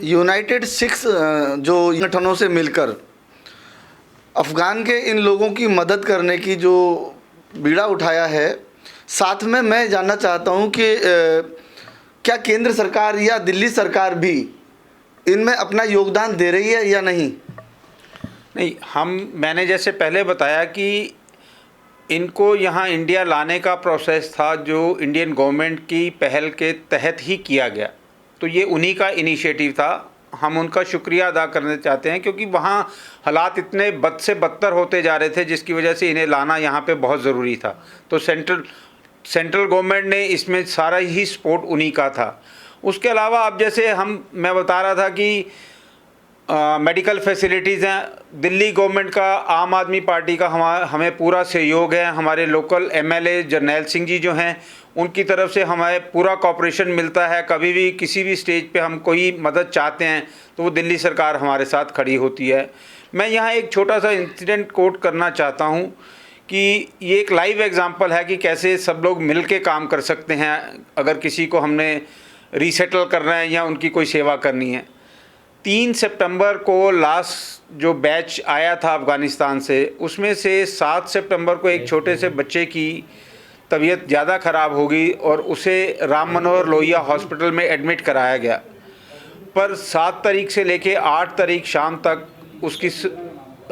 United six जो संगठनों से मिलकर अफ़गान के इन लोगों की मदद करने की जो बीड़ा उठाया है, साथ में मैं जानना चाहता हूं कि क्या केंद्र सरकार या दिल्ली सरकार भी इनमें अपना योगदान दे रही है या नहीं? नहीं, मैंने जैसे पहले बताया कि इनको यहाँ इंडिया लाने का प्रोसेस था जो इंडियन गवर्नमेंट की पहल के तहत ही किया गया, तो ये उन्हीं का इनिशिएटिव था। हम उनका शुक्रिया अदा करना चाहते हैं क्योंकि वहाँ हालात इतने बद से बदतर होते जा रहे थे जिसकी वजह से इन्हें लाना यहाँ पे बहुत ज़रूरी था। तो सेंट्रल गवर्नमेंट ने इसमें सारा ही सपोर्ट उन्हीं का था। उसके अलावा अब जैसे मैं बता रहा था कि मेडिकल फैसिलिटीज़ हैं, दिल्ली गवर्नमेंट का, आम आदमी पार्टी का हमें पूरा सहयोग है। हमारे लोकल एमएलए जरनैल सिंह जी जो हैं उनकी तरफ से हमें पूरा कॉपरेशन मिलता है। कभी भी किसी भी स्टेज पे हम कोई मदद चाहते हैं तो वो दिल्ली सरकार हमारे साथ खड़ी होती है। मैं यहाँ एक छोटा सा इंसिडेंट कोट करना चाहता हूँ कि ये एक लाइव एग्जांपल है कि कैसे सब लोग मिल के काम कर सकते हैं अगर किसी को हमने रीसेटल करना है या उनकी कोई सेवा करनी है। 3 सितंबर को लास्ट जो बैच आया था अफ़गानिस्तान से, उसमें से 7 सितंबर को एक छोटे से बच्चे की तबीयत ज़्यादा ख़राब हो गई और उसे राम मनोहर लोहिया हॉस्पिटल में एडमिट कराया गया। पर 7 तारीख से लेके 8 तारीख शाम तक उसकी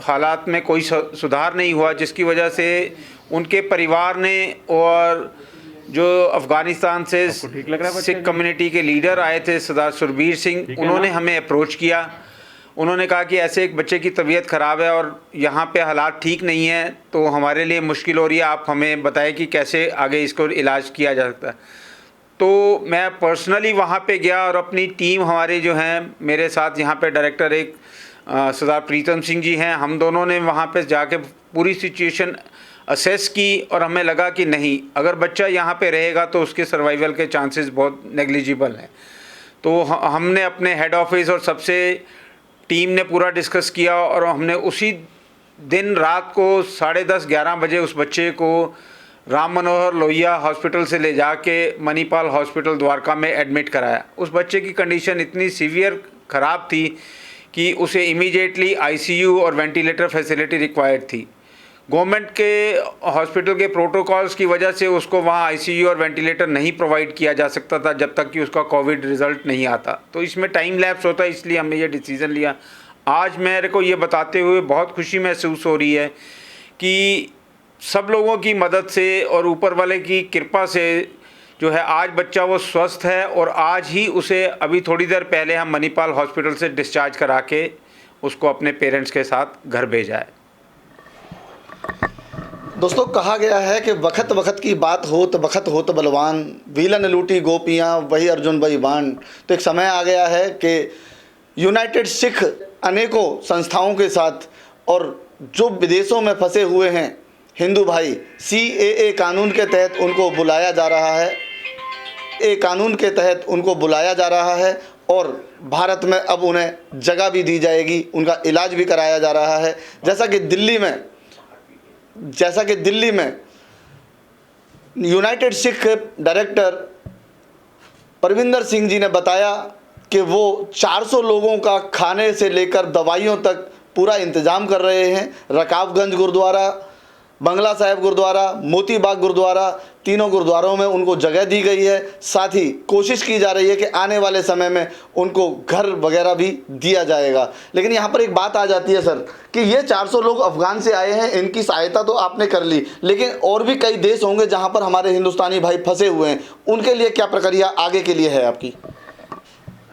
हालात में कोई सुधार नहीं हुआ, जिसकी वजह से उनके परिवार ने और जो अफ़गानिस्तान से सिख कम्युनिटी के लीडर आए थे सरदार सुरबीर सिंह, उन्होंने हमें अप्रोच किया। उन्होंने कहा कि ऐसे एक बच्चे की तबीयत ख़राब है और यहाँ पे हालात ठीक नहीं है, तो हमारे लिए मुश्किल हो रही है, आप हमें बताएं कि कैसे आगे इसको इलाज किया जा सकता है। तो मैं पर्सनली वहाँ पे गया और अपनी टीम, हमारे जो हैं मेरे साथ यहाँ पे डायरेक्टर एक सरदार प्रीतम सिंह जी हैं, हम दोनों ने वहाँ पे जाके पूरी सिचुएशन असेस की और हमें लगा कि नहीं, अगर बच्चा यहाँ पे रहेगा तो उसके सर्वाइवल के चांसेस बहुत नेग्लिजिबल हैं। तो हमने अपने हेड ऑफिस और सबसे टीम ने पूरा डिस्कस किया और हमने उसी दिन रात को 10:30-11 बजे उस बच्चे को राम मनोहर लोहिया हॉस्पिटल से ले जाके मणिपाल हॉस्पिटल द्वारका में एडमिट कराया। उस बच्चे की कंडीशन इतनी सीवियर ख़राब थी कि उसे इमीडिएटली आईसीयू और वेंटिलेटर फैसिलिटी रिक्वायर्ड थी। गवर्नमेंट के हॉस्पिटल के प्रोटोकॉल्स की वजह से उसको वहाँ आईसीयू और वेंटिलेटर नहीं प्रोवाइड किया जा सकता था जब तक कि उसका कोविड रिज़ल्ट नहीं आता। तो इसमें टाइम लैप्स होता है, इसलिए हमने ये डिसीज़न लिया। आज मेरे को ये बताते हुए बहुत खुशी महसूस हो रही है कि सब लोगों की मदद से और ऊपर वाले की कृपा से जो है आज बच्चा वो स्वस्थ है और आज ही उसे अभी थोड़ी देर पहले हम मणिपाल हॉस्पिटल से डिस्चार्ज करा के उसको अपने पेरेंट्स के साथ घर भेजा है। दोस्तों, कहा गया है कि वक्त वक्त की बात होत बलवान, वीलन लूटी गोपियाँ वही अर्जुन वही बाण। तो एक समय आ गया है कि यूनाइटेड सिख अनेकों संस्थाओं के साथ और जो विदेशों में फंसे हुए हैं हिंदू भाई, CAA कानून के तहत उनको बुलाया जा रहा है। कानून के तहत उनको बुलाया जा रहा है और भारत में अब उन्हें जगह भी दी जाएगी, उनका इलाज भी कराया जा रहा है। जैसा कि दिल्ली में यूनाइटेड सिख डायरेक्टर परविंदर सिंह जी ने बताया कि वो 400 लोगों का खाने से लेकर दवाइयों तक पूरा इंतज़ाम कर रहे हैं। रकाबगंज गुरुद्वारा, बंगला साहिब गुरुद्वारा, मोती बाग गुरुद्वारा, तीनों गुरुद्वारों में उनको जगह दी गई है। साथ ही कोशिश की जा रही है कि आने वाले समय में उनको घर वगैरह भी दिया जाएगा। लेकिन यहाँ पर एक बात आ जाती है सर कि ये 400 लोग अफ़गान से आए हैं, इनकी सहायता तो आपने कर ली, लेकिन और भी कई देश होंगे जहाँ पर हमारे हिंदुस्तानी भाई फंसे हुए हैं, उनके लिए क्या प्रक्रिया आगे के लिए है आपकी?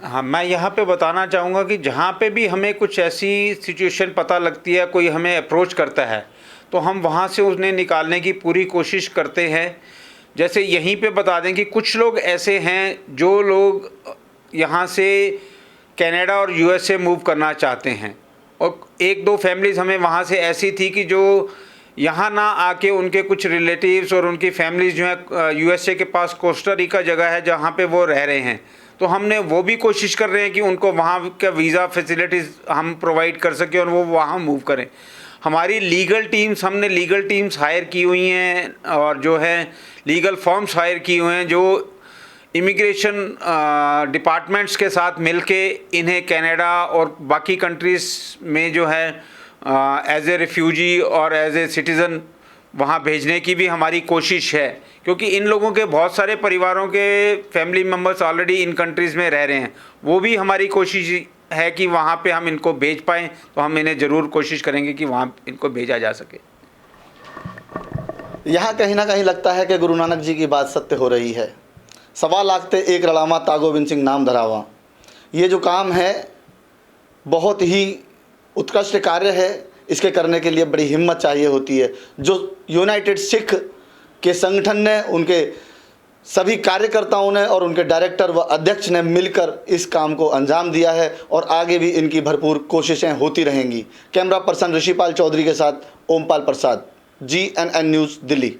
हाँ, मैं यहाँ पे बताना चाहूँगा कि जहाँ पे भी हमें कुछ ऐसी सिचुएशन पता लगती है, कोई हमें अप्रोच करता है, तो हम वहाँ से उन्हें निकालने की पूरी कोशिश करते हैं। जैसे यहीं पे बता दें कि कुछ लोग ऐसे हैं जो लोग यहाँ से कनाडा और USA मूव करना चाहते हैं और 1-2 फैमिलीज़ हमें वहाँ से ऐसी थी कि जो यहाँ ना आके उनके कुछ रिलेटिव्स और उनकी फैमिलीज़ जो है USA के पास कोस्टा रिका जगह है जहाँ पे वो रह रहे हैं, तो हमने वो भी कोशिश कर रहे हैं कि उनको वहाँ का वीज़ा फैसिलिटीज़ हम प्रोवाइड कर सकें और वो वहाँ मूव करें। हमने लीगल टीम्स हायर की हुई हैं और जो है लीगल फॉर्म्स हायर किए हुए हैं जो इमिग्रेशन डिपार्टमेंट्स के साथ मिलके इन्हें कनाडा और बाकी कंट्रीज़ में जो है एज ए रिफ्यूजी और एज ए सिटीज़न वहाँ भेजने की भी हमारी कोशिश है, क्योंकि इन लोगों के बहुत सारे परिवारों के family members already in countries में रह रहे हैं। वो भी हमारी कोशिश है कि वहाँ पे हम इनको भेज पाएँ, तो हम इन्हें ज़रूर कोशिश करेंगे कि वहाँ इनको भेजा जा सके। यहाँ कहीं ना कहीं लगता है कि गुरु नानक जी की बात सत्य हो रही है। 1.25 लाख ते एक रड़ावा तागोविंद सिंह नाम धरावा। ये जो काम है बहुत ही उत्कृष्ट कार्य है। इसके करने के लिए बड़ी हिम्मत चाहिए होती है। जो यूनाइटेड सिख के संगठन ने, उनके सभी कार्यकर्ताओं ने और उनके डायरेक्टर व अध्यक्ष ने मिलकर इस काम को अंजाम दिया है और आगे भी इनकी भरपूर कोशिशें होती रहेंगी। कैमरा पर्सन ऋषिपाल चौधरी के साथ ओमपाल प्रसाद, GNN न्यूज़, दिल्ली।